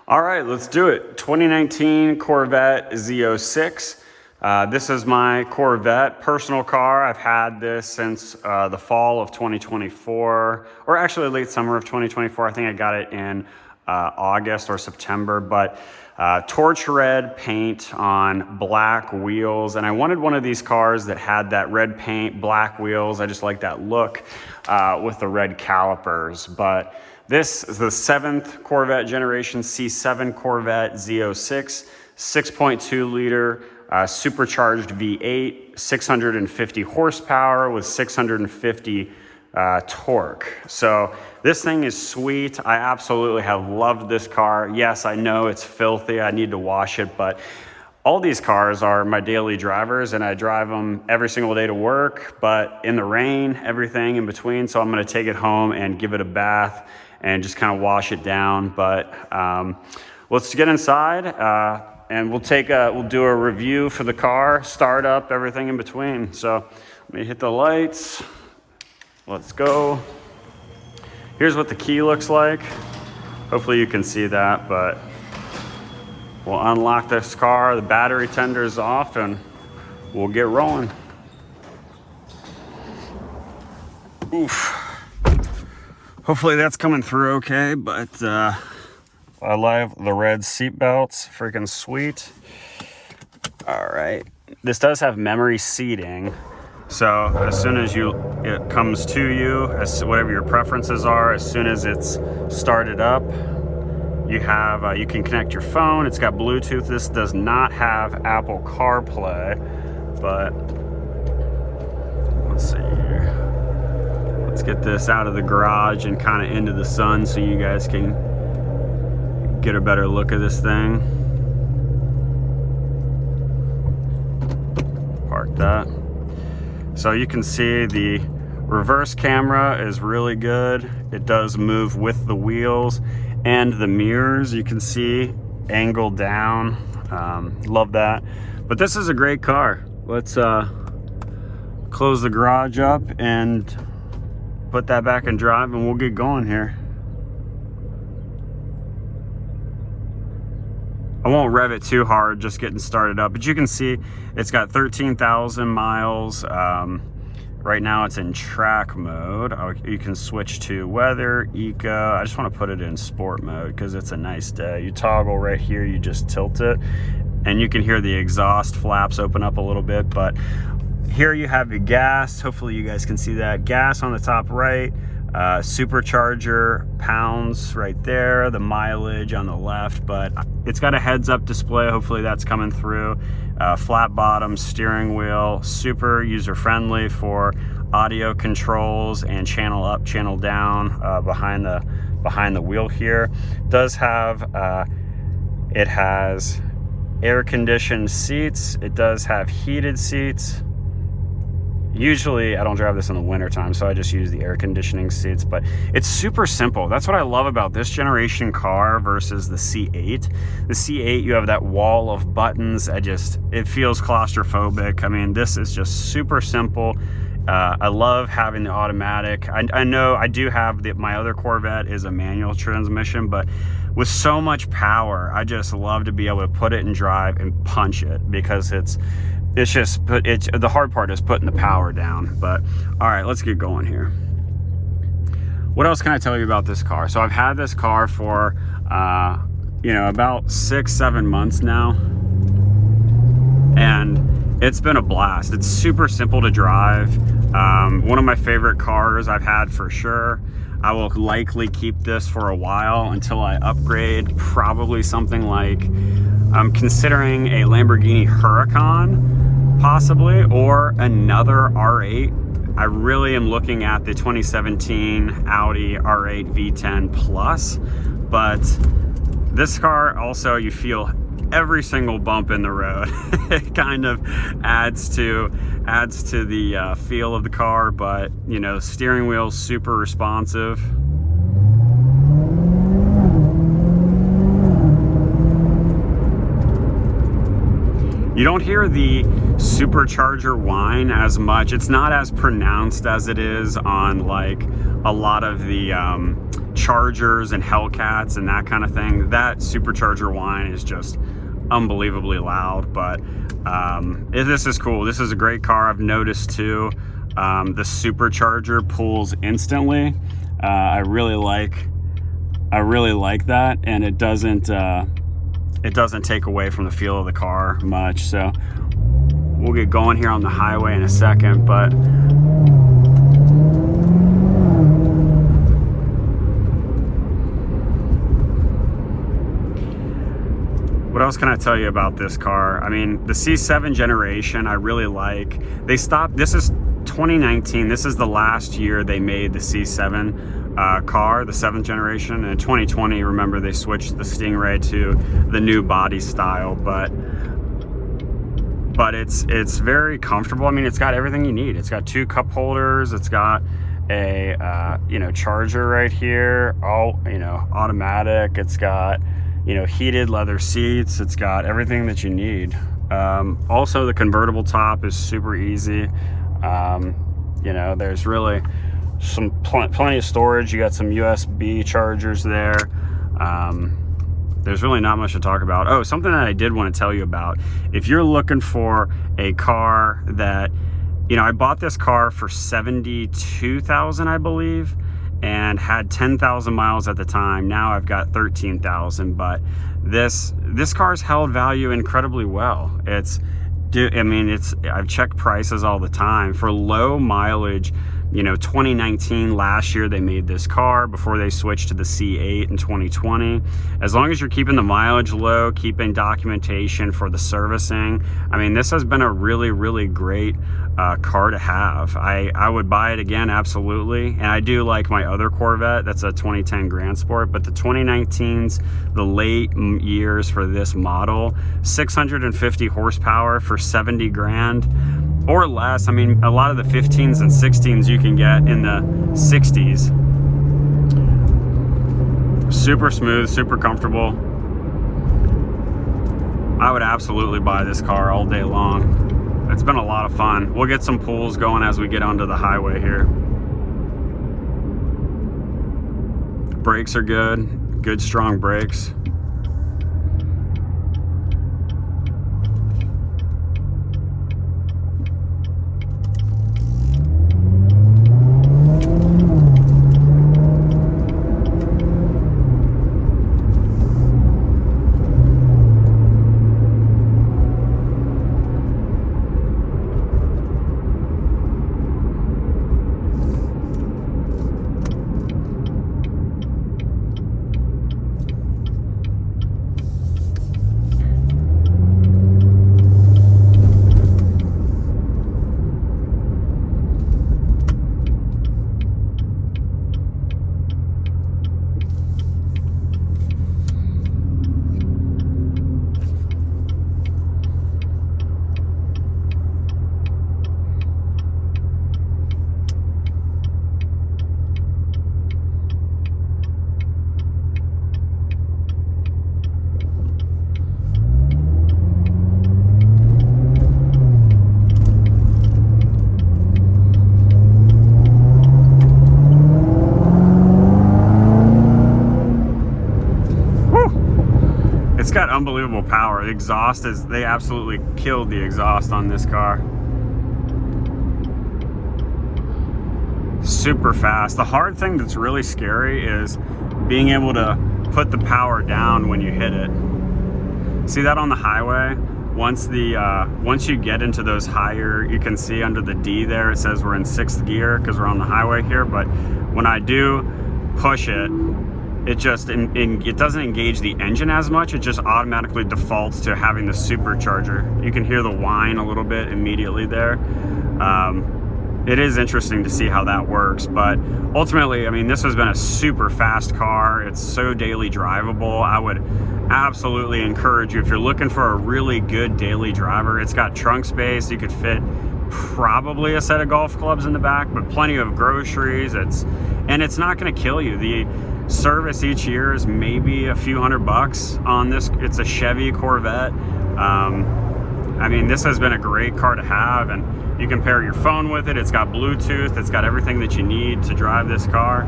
All right, let's do it. 2019 Corvette Z06. This is my Corvette personal car. I've had this since the fall of 2024, or actually late summer of 2024. I think I got it in August or September, but torch red paint on black wheels. And I wanted one of these cars that had that red paint, black wheels. I just like that look with the red calipers. But this is the 7th Corvette generation C7 Corvette Z06, 6.2 liter supercharged V8, 650 horsepower with 650 torque. So this thing is sweet. I absolutely have loved this car. Yes, I know it's filthy. I need to wash it, but all these cars are my daily drivers and I drive them every single day to work, but in the rain, everything in between. So I'm going to take it home and give it a bath and just kind of wash it down. But let's get inside and we'll do a review for the car, start up, everything in between. So let me hit the lights. Let's go. Here's what the key looks like. Hopefully you can see that, but we'll unlock this car. The battery tender's off and we'll get rolling. Oof. Hopefully that's coming through okay, but I love the red seat belts, freaking sweet. All right, this does have memory seating. So as soon as it comes to you, whatever your preferences are, as soon as it's started up, you can connect your phone. It's got Bluetooth. This does not have Apple CarPlay, but let's see here. Let's get this out of the garage and kind of into the sun so you guys can get a better look at this thing. Park that. So you can see the reverse camera is really good. It does move with the wheels and the mirrors. You can see angled down. Love that. But this is a great car. Let's close the garage up and put that back in drive and we'll get going here. I won't rev it too hard, just getting started up, but you can see it's got 13,000 miles. Right now it's in track mode. You can switch to weather, eco. I just want to put it in sport mode because it's a nice day. You toggle right here, you just tilt it and you can hear the exhaust flaps open up a little bit. But here you have your gas. Hopefully you guys can see that. Gas on the top right, supercharger pounds right there, the mileage on the left, but it's got a heads-up display. Hopefully that's coming through. Flat bottom steering wheel, super user-friendly for audio controls and channel up, channel down behind the wheel here. Does have it has air-conditioned seats. It does have heated seats. Usually I don't drive this in the winter time, so I just use the air conditioning seats, but it's super simple. That's what I love about this generation car versus the C8. The C8, you have that wall of buttons. It feels claustrophobic. I mean, this is just super simple. I love having the automatic. I know I do have my other Corvette is a manual transmission, but with so much power, I just love to be able to put it in drive and punch it because the hard part is putting the power down. But all right, let's get going here. What else can I tell you about this car? So I've had this car for about 6-7 months now, and it's been a blast. It's super simple to drive. One of my favorite cars I've had for sure. I will likely keep this for a while until I upgrade, probably something like, I'm considering a Lamborghini Huracan, possibly, or another R8. I really am looking at the 2017 Audi R8 V10 Plus, but this car also, you feel every single bump in the road. It kind of adds to the feel of the car, but steering wheel super responsive. You don't hear the supercharger whine as much. It's not as pronounced as it is on like a lot of the Chargers and Hellcats and that kind of thing. That supercharger whine is just unbelievably loud, but this is cool. This is a great car. I've noticed too, the supercharger pulls instantly. I really like that, and it doesn't take away from the feel of the car much. So we'll get going here on the highway in a second, but what else can I tell you about this car? I mean, the C7 generation, I really like. They stopped, this is 2019. This is the last year they made the C7 car, the 7th generation. And in 2020, remember, they switched the Stingray to the new body style, but it's very comfortable. I mean, it's got everything you need. It's got 2 cup holders. It's got a, charger right here, all, automatic. It's got, heated leather seats. It's got everything that you need. Also, the convertible top is super easy. There's really plenty of storage. You got some USB chargers there. There's really not much to talk about. Oh, something that I did want to tell you about. If you're looking for a car that, I bought this car for $72,000, I believe, and had 10,000 miles at the time. Now I've got 13,000, but this car's held value incredibly well. I've checked prices all the time for low mileage. 2019, last year they made this car before they switched to the C8 in 2020. As long as you're keeping the mileage low, keeping documentation for the servicing, I mean, this has been a really, really great car to have. I would buy it again, absolutely. And I do like my other Corvette. That's a 2010 Grand Sport, but the 2019s, the late years for this model, 650 horsepower for 70 grand. Or less. I mean, a lot of the 15s and 16s you can get in the 60s. Super smooth, super comfortable. I would absolutely buy this car all day long. It's been a lot of fun. We'll get some pulls going as we get onto the highway here. Brakes are good strong brakes. Got unbelievable power. The exhaust they absolutely killed the exhaust on this car. Super fast. The hard thing that's really scary is being able to put the power down when you hit it. See that on the highway? Once you get into those higher, you can see under the D there, it says we're in 6th gear because we're on the highway here, but when I do push it, it doesn't engage the engine as much. It just automatically defaults to having the supercharger. You can hear the whine a little bit immediately there. It is interesting to see how that works, but ultimately, I mean, this has been a super fast car. It's so daily drivable. I would absolutely encourage you, if you're looking for a really good daily driver, it's got trunk space. You could fit probably a set of golf clubs in the back, but plenty of groceries. And it's not going to kill you. The service each year is maybe a few $100 on this. It's a Chevy Corvette. I mean, this has been a great car to have, and you can pair your phone with it. It's got Bluetooth. It's got everything that you need to drive this car.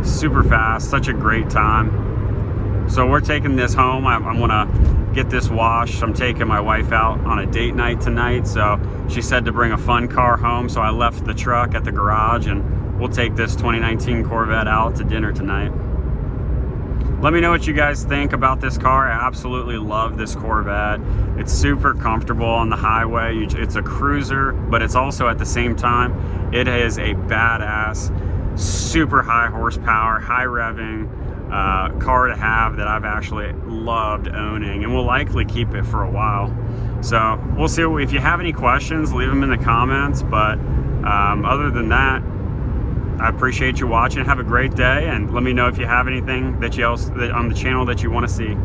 Super fast, such a great time. So we're taking this home. I'm gonna get this washed. I'm taking my wife out on a date night tonight, so she said to bring a fun car home, so I left the truck at the garage, and we'll take this 2019 Corvette out to dinner tonight. Let me know what you guys think about this car. I absolutely love this Corvette. It's super comfortable on the highway. It's a cruiser, but it's also at the same time, it is a badass, super high horsepower, high revving car to have that I've actually loved owning, and will likely keep it for a while. So we'll see. If you have any questions, leave them in the comments. But other than that, I appreciate you watching. Have a great day, and let me know if you have anything that on the channel that you want to see.